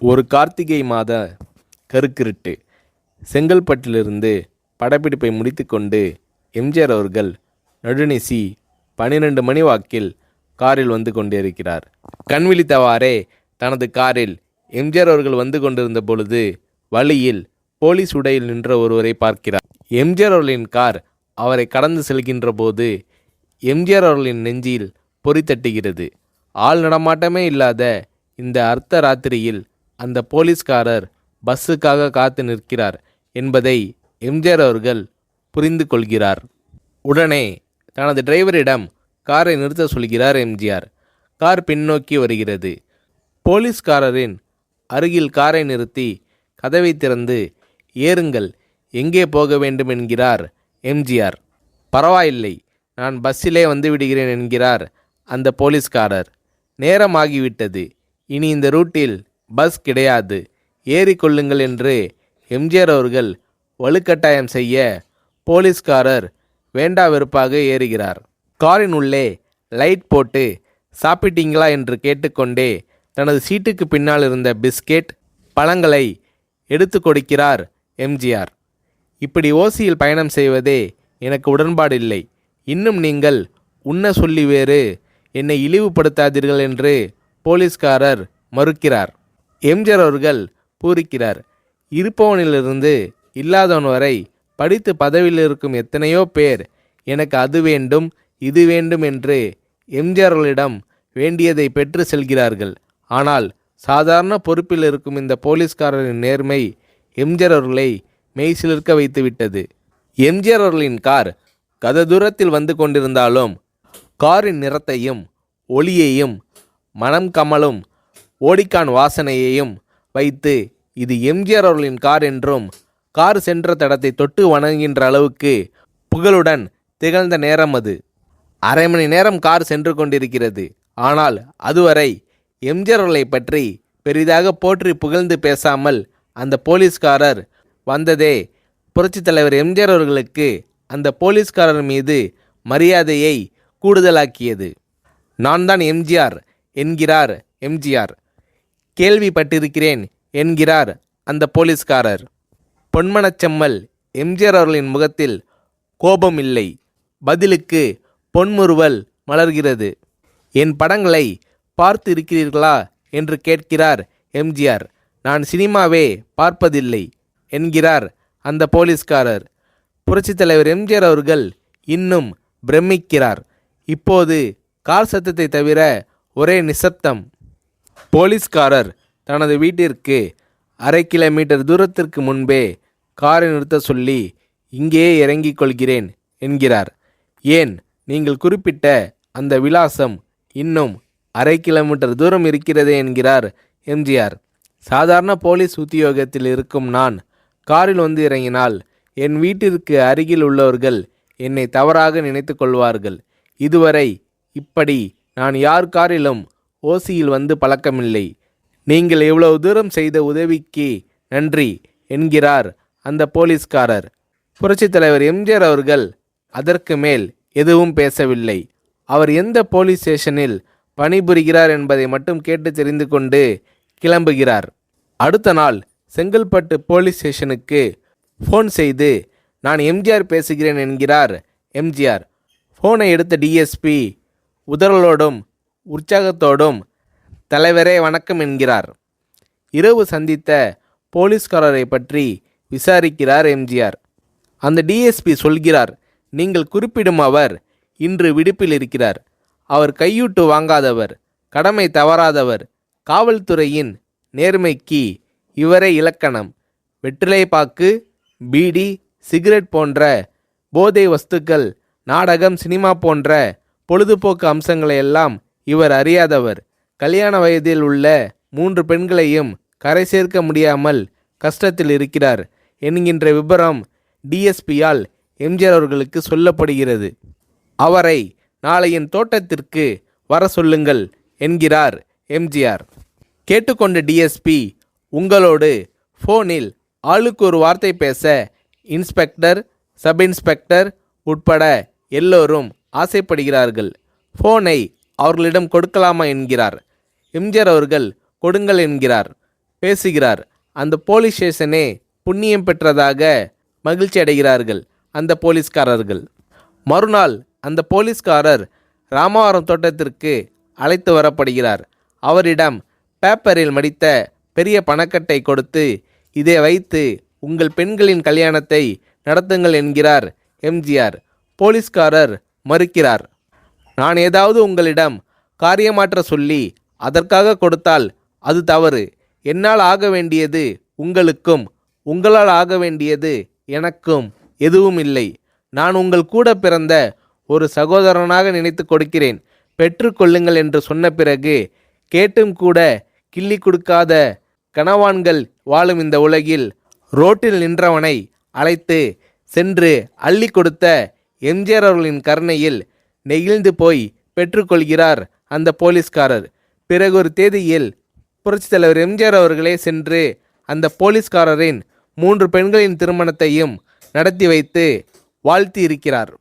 ஒரு கார்த்திகை மாத கருக்கிருட்டு. செங்கல்பட்டிலிருந்து படப்பிடிப்பை முடித்துக்கொண்டு எம்ஜிஆர் அவர்கள் நடுநிசி 12 மணி வாக்கில் காரில் வந்து கொண்டிருக்கிறார். கண் விழித்தவாறே தனது காரில் எம்ஜிஆர் அவர்கள் வந்து கொண்டிருந்த பொழுது வழியில் போலீஸ் உடையில் நின்ற ஒருவரை பார்க்கிறார். எம்ஜிஆர் அவர்களின் கார் அவரை கடந்து செல்கின்ற போது எம்ஜிஆர் அவர்களின் நெஞ்சில் பொறி தட்டுகிறது. ஆள் நடமாட்டமே இல்லாத இந்த அர்த்த ராத்திரியில் அந்த போலீஸ்காரர் பஸ்ஸுக்காக காத்து நிற்கிறார் என்பதை எம்ஜிஆர் அவர்கள் புரிந்து கொள்கிறார். உடனே தனது டிரைவரிடம் காரை நிறுத்த சொல்கிறார் எம்ஜிஆர். கார் பின்னோக்கி வருகிறது. போலீஸ்காரரின் அருகில் காரை நிறுத்தி கதவை திறந்து ஏறுங்கள், எங்கே போக வேண்டும் என்கிறார் எம்ஜிஆர். பரவாயில்லை, நான் பஸ்ஸிலே வந்து விடுகிறேன் என்கிறார் அந்த போலீஸ்காரர். நேரமாகிவிட்டது, இனி இந்த ரூட்டில் பஸ் கிடையாது, ஏறிக்கொள்ளுங்கள் என்று எம்ஜிஆர் அவர்கள் வலுக்கட்டாயம் செய்ய போலீஸ்காரர் வேண்டா வெறுப்பாக ஏறுகிறார். காரின் உள்ளே லைட் போட்டு சாப்பிட்டீங்களா என்று கேட்டுக்கொண்டே தனது சீட்டுக்கு பின்னால் இருந்த பிஸ்கெட் பழங்களை எடுத்து கொடுக்கிறார் எம்ஜிஆர். இப்படி ஓசியில் பயணம் செய்வதே எனக்கு உடன்பாடில்லை. இன்னும் நீங்கள் உண்ண சொல்லி வேறு என்னை இழிவுபடுத்தாதீர்கள் என்று போலீஸ்காரர் மறுக்கிறார். எம்ஜிஆர் அவர்கள் பூரிக்கிறார். இருப்பவனிலிருந்து இல்லாதவன் வரை படித்து பதவியில் இருக்கும் எத்தனையோ பேர் எனக்கு அது வேண்டும் இது வேண்டும் என்று எம்ஜிஆர் அவர்களிடம் வேண்டியதை பெற்று செல்கிறார்கள். ஆனால் சாதாரண பொறுப்பில் இருக்கும் இந்த போலீஸ்காரரின் நேர்மை எம்ஜிஆர் அவர்களை மெய்சிலிர்க்க வைத்துவிட்டது. எம்ஜிஆர் அவர்களின் கார் கத தூரத்தில் வந்து கொண்டிருந்தாலும் காரின் நிறத்தையும் ஒளியையும் மனம் கமலும் ஓடிக்கான் வாசனையையும் வைத்து இது எம்ஜிஆர் அவர்களின் கார் என்றும் கார் சென்ற தடத்தை தொட்டு வணங்குகின்ற அளவுக்கு புகழுடன் திகழ்ந்த நேரம் அது. அரை மணி நேரம் கார் சென்று கொண்டிருக்கிறது. ஆனால் அதுவரை எம்ஜிஆர் அவர்களை பற்றி பெரிதாக போற்றி புகழ்ந்து பேசாமல் அந்த போலீஸ்காரர் வந்ததே புரட்சித் தலைவர் எம்ஜிஆர் அவர்களுக்கு அந்த போலீஸ்காரர் மீது மரியாதையை கூடுதலாக்கியது. நான் தான் எம்ஜிஆர் என்கிறார் எம்ஜிஆர். கேள்விப்பட்டிருக்கிறேன் என்கிறார் அந்த போலீஸ்காரர். பொன்மனச்செம்மல் எம்ஜிஆர் அவர்களின் முகத்தில் கோபம் இல்லை, பதிலுக்கு பொன்முறுவல் மலர்கிறது. என் படங்களை பார்த்து இருக்கிறீர்களா என்று கேட்கிறார் எம்ஜிஆர். நான் சினிமாவே பார்ப்பதில்லை என்கிறார் அந்த போலீஸ்காரர். புரட்சித் தலைவர் எம்ஜிஆர் அவர்கள் இன்னும் பிரமிக்கிறார். இப்போது கார் சத்தத்தை தவிர ஒரே நிசப்தம். போலீஸ்காரர் தனது வீட்டிற்கு 1/2 கிலோமீட்டர் தூரத்திற்கு முன்பே காரை நிறுத்த சொல்லி இங்கேயே இறங்கிக் கொள்கிறேன் என்கிறார். ஏன், நீங்கள் குறிப்பிட்ட அந்த விலாசம் இன்னும் 1/2 கிலோமீட்டர் தூரம் இருக்கிறதே என்கிறார் எம்ஜிஆர். சாதாரண போலீஸ் உத்தியோகத்தில் இருக்கும் நான் காரில் வந்து இறங்கினால் என் வீட்டிற்கு அருகில் உள்ளவர்கள் என்னை தவறாக நினைத்து கொள்வார்கள். இதுவரை இப்படி நான் யார் காரிலும் ஓசியில் வந்து பழக்கமில்லை. நீங்கள் எவ்வளவு தூரம் செய்த உதவிக்கு நன்றி என்கிறார் அந்த போலீஸ்காரர். புரட்சித் தலைவர் எம்ஜிஆர் அவர்கள் அதற்கு மேல் எதுவும் பேசவில்லை. அவர் எந்த போலீஸ் ஸ்டேஷனில் பணிபுரிகிறார் என்பதை மட்டும் கேட்டு தெரிந்து கொண்டு கிளம்புகிறார். அடுத்த நாள் செங்கல்பட்டு போலீஸ் ஸ்டேஷனுக்கு ஃபோன் செய்து நான் எம்ஜிஆர் பேசுகிறேன் என்கிறார் எம்ஜிஆர். ஃபோனை எடுத்த டிஎஸ்பி உதறலோடும் உற்சாகத்தோடும் தலைவரே வணக்கம் என்கிறார். இரவு சந்தித்த போலீஸ்காரரை பற்றி விசாரிக்கிறார் எம்ஜிஆர். அந்த டிஎஸ்பி சொல்கிறார், நீங்கள் குறிப்பிடும் அவர் இன்று விடுப்பில் இருக்கிறார். அவர் கையூட்டு வாங்காதவர், கடமை தவறாதவர், காவல்துறையின் நேர்மைக்கு இவரே இலக்கணம். வெற்றிலை பாக்கு, பீடி, சிகரெட் போன்ற போதை வஸ்துக்கள், நாடகம், சினிமா போன்ற பொழுதுபோக்கு அம்சங்களையெல்லாம் இவர் அறியாதவர். கல்யாண வயதில் உள்ள 3 பெண்களையும் கரை சேர்க்க முடியாமல் கஷ்டத்தில் இருக்கிறார் என்கின்ற விபரம் டிஎஸ்பியால் எம்ஜிஆர் அவர்களுக்கு சொல்லப்படுகிறது. அவரை நாளை என் தோட்டத்திற்கு வர சொல்லுங்கள் என்கிறார் எம்ஜிஆர். கேட்டுக்கொண்ட டிஎஸ்பி உங்களோடு ஃபோனில் ஆளுக்கு ஒரு வார்த்தை பேச இன்ஸ்பெக்டர், சப் இன்ஸ்பெக்டர் உட்பட எல்லோரும் ஆசைப்படுகிறார்கள். ஃபோனை அவர்களிடம் கொடுக்கலாமா என்கிறார். எம்ஜிஆர் அவர்கள் கொடுங்கள் என்கிறார். பேசுகிறார். அந்த போலீஸ் ஸ்டேஷனே புண்ணியம் பெற்றதாக மகிழ்ச்சி அடைகிறார்கள் அந்த போலீஸ்காரர்கள். மறுநாள் அந்த போலீஸ்காரர் ராமவரம் தோட்டத்திற்கு அழைத்து வரப்படுகிறார். அவரிடம் பேப்பரில் மடித்த பெரிய பணக்கட்டை கொடுத்து, இதை வைத்து உங்கள் பெண்களின் கல்யாணத்தை நடத்துங்கள் என்கிறார் எம்ஜிஆர். போலீஸ்காரர் மறுக்கிறார். நான் ஏதாவது உங்களிடம் காரியமாற்ற சொல்லி அதற்காக கொடுத்தால் அது தவறு. என்னால் ஆக வேண்டியது உங்களுக்கும், உங்களால் ஆக வேண்டியது எனக்கும் எதுவும் இல்லை. நான் உங்கள் கூட பிறந்த ஒரு சகோதரனாக நினைத்து கொடுக்கிறேன், பெற்றுக்கொள்ளுங்கள் என்று சொன்ன பிறகு கேட்டும் கூட கிள்ளி கொடுக்காத கனவான்கள் வாழும் இந்த உலகில் ரோட்டில் நின்றவனை அழைத்து சென்று அள்ளி கொடுத்த எம்ஜிஆர் அவர்களின் கருணையில் நெகிழ்ந்து போய் பெற்றுக்கொள்கிறார் அந்த போலீஸ்காரர். பிறகு ஒரு தேதியில் புரட்சித் தலைவர் எம்ஜிஆர் அவர்களே சென்று அந்த போலீஸ்காரரின் 3 பெண்களின் திருமணத்தையும் நடத்தி வைத்து வாழ்த்தி இருக்கிறார்.